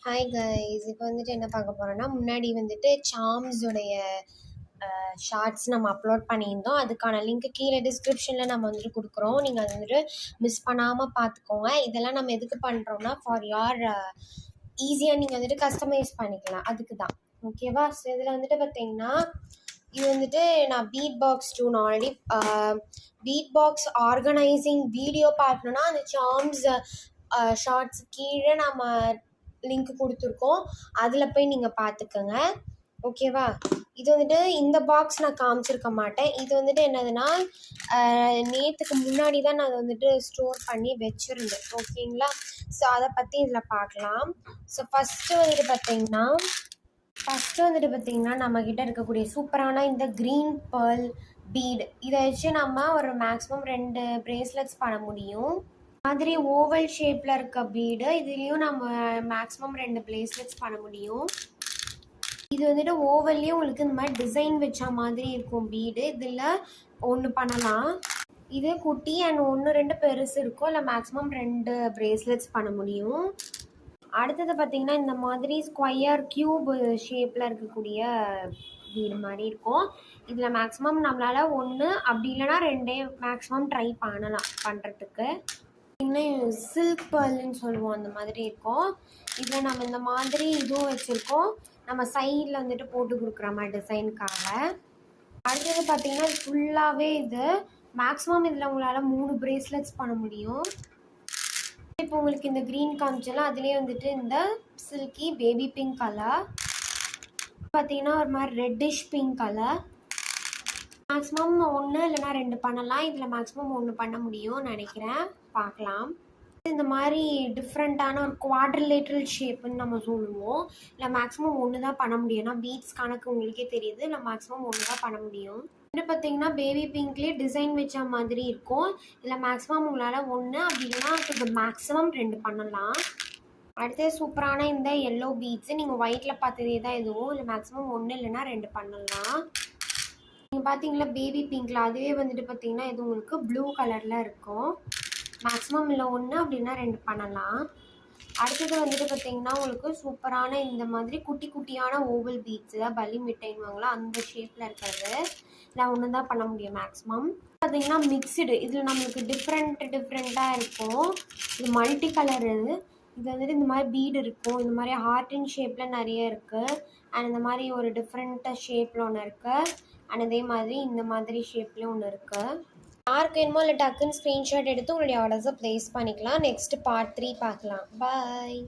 Hi guys, இப்போ வந்துட்டு என்ன பார்க்க போகிறோன்னா, முன்னாடி வந்துட்டு சார்ம்ஸ் உடைய ஷார்ட்ஸ் நம்ம அப்லோட் பண்ணியிருந்தோம். அதுக்கான லிங்க் கீழே டிஸ்கிரிப்ஷனில் நம்ம வந்துட்டு கொடுக்குறோம். நீங்கள் அது வந்துட்டு மிஸ் பண்ணாமல் பார்த்துக்கோங்க. இதெல்லாம் நம்ம எதுக்கு பண்ணுறோன்னா, ஃபார் யார் ஈஸியாக நீங்கள் வந்துட்டு கஸ்டமைஸ் பண்ணிக்கலாம், அதுக்கு தான். ஓகேவா? ஸோ இதில் வந்துட்டு பார்த்தீங்கன்னா, இது வந்துட்டு நான் பீட் பாக்ஸ் 2 நான் already beat box organising video பார்க்கணுன்னா அந்த சார்ம்ஸ் ஷார்ட்ஸ் கீழே நம்ம லிங்க் கொடுத்துருக்கோம், அதில் போய் நீங்கள் பார்த்துக்கோங்க. ஓகேவா? இது வந்துட்டு இந்த பாக்ஸ் நான் காமிச்சிருக்க மாட்டேன். இது வந்துட்டு என்னதுன்னா, நேற்றுக்கு முன்னாடி தான் நான் அதை வந்துட்டு ஸ்டோர் பண்ணி வச்சுருந்தேன். ஓகேங்களா? ஸோ அதை பற்றி இதில் பார்க்கலாம். ஸோ ஃபஸ்ட்டு வந்துட்டு பார்த்திங்கன்னா நம்மக்கிட்ட இருக்கக்கூடிய சூப்பரான இந்த க்ரீன் பேர்ல் பீடு இதை வச்சு நம்ம ஒரு மேக்ஸிமம் 2 பிரேஸ்லெட்ஸ் பண்ண முடியும். மாதிரி ஓவல் ஷேப்பில் இருக்க பீடு இதுலேயும் நம்ம மேக்ஸிமம் 2 பிரேஸ்லெட்ஸ் பண்ண முடியும். இது வந்துட்டு ஓவல்லையும் உங்களுக்கு இந்த மாதிரி டிசைன் வச்ச மாதிரி இருக்கும் பீடு. இதில் ஒன்று பண்ணலாம், இது குட்டி அண்ட் 1-2 பெருசு இருக்கும். இல்லை மேக்ஸிமம் 2 பிரேஸ்லெட்ஸ் பண்ண முடியும். அடுத்தது பார்த்திங்கன்னா இந்த மாதிரி ஸ்கொயர் க்யூப் ஷேப்பில் இருக்கக்கூடிய பீடு மாதிரி இருக்கும். இதில் மேக்ஸிமம் நம்மளால் 1 அப்படி இல்லைனா 2 மேக்ஸிமம் ட்ரை பண்ணலாம் பண்ணுறதுக்கு. இன்னும் சில்க் பேர்ல்னு சொல்லுவோம், அந்த மாதிரி இருக்கும். இதில் நம்ம இந்த மாதிரி இதுவும் வச்சுருக்கோம், நம்ம சைடில் வந்துட்டு போட்டு கொடுக்குற மாதிரி டிசைனுக்காக. அடுத்தது பார்த்திங்கன்னா ஃபுல்லாகவே இது மேக்ஸிமம் இதில் உங்களால் 3 பிரேஸ்லெட்ஸ் பண்ண முடியும். இப்போ உங்களுக்கு இந்த க்ரீன் காமிச்சலாம், அதுலேயே வந்துட்டு இந்த சில்கி பேபி பிங்க் கலர் பார்த்திங்கன்னா ஒரு மாதிரி ரெட்டிஷ் பிங்க் கலர். மேக்ஸிமம் 1 இல்லைனா 2 பண்ணலாம். இதில் மேக்ஸிமம் 1 பண்ண முடியும்னு நினைக்கிறேன், பார்க்கலாம். இந்த மாதிரி டிஃப்ரெண்ட்டான ஒரு குவாட்ரிலேட்ரல் ஷேப்புன்னு நம்ம சொல்லுவோம். இல்லை மேக்ஸிமம் 1 தான் பண்ண முடியும். ஏன்னா பீட்ஸ் கணக்கு உங்களுக்கே தெரியுது, இல்லை மேக்ஸிமம் 1 தான் பண்ண முடியும். இன்னும் பார்த்தீங்கன்னா பேபி பிங்க்லேயே டிசைன் வச்ச மாதிரி இருக்கும். இல்லை மேக்ஸிமம் உங்களால் 1 அப்படி இல்லைனா இது மேக்ஸிமம் 2 பண்ணலாம். அடுத்து சூப்பரான இந்த எல்லோ பீட்ஸு நீங்கள் ஒயிட்டில் பார்த்ததே தான் இதுவும். இல்லை மேக்ஸிமம் 1 இல்லைனா 2 பண்ணலாம். நீங்கள் பார்த்தீங்களா பேபி பிங்க்கில், அதுவே வந்துட்டு பார்த்தீங்கன்னா இது உங்களுக்கு ப்ளூ கலரில் இருக்கும். மேக்ஸிமம் இல்லை 1 அப்படின்னா 2 பண்ணலாம். அடுத்தது வந்துட்டு பார்த்தீங்கன்னா உங்களுக்கு சூப்பரான இந்த மாதிரி குட்டி குட்டியான ஓவல் பீட்ஸு தான் பலி மிட்டைன்னுவாங்களா, அந்த ஷேப்பில் இருக்கிறது. இல்லை 1 தான் பண்ண முடியும் மேக்ஸிமம். பார்த்தீங்கன்னா மிக்சடு, இதில் நம்மளுக்கு டிஃப்ரெண்ட்டாக இருக்கும். இது மல்டி கலர். இது வந்துட்டு இந்த மாதிரி பீடு இருக்கும், இந்த மாதிரி ஹார்டின் ஷேப்பில் நிறைய இருக்குது. அண்ட் இந்த மாதிரி ஒரு டிஃப்ரெண்ட்டாக ஷேப்பில் ஒன்று இருக்குது. அண்ட் அதே மாதிரி இந்த மாதிரி ஷேப்லேயும் ஒன்று இருக்குது. யாருக்கு வேணுமோ இல்லை டக்குன்னு ஸ்க்ரீன்ஷாட் எடுத்து உங்களுடைய ஆர்டர்ஸை ப்ளேஸ் பண்ணிக்கலாம். நெக்ஸ்ட்டு பார்ட் 3 பார்க்கலாம். பாய்.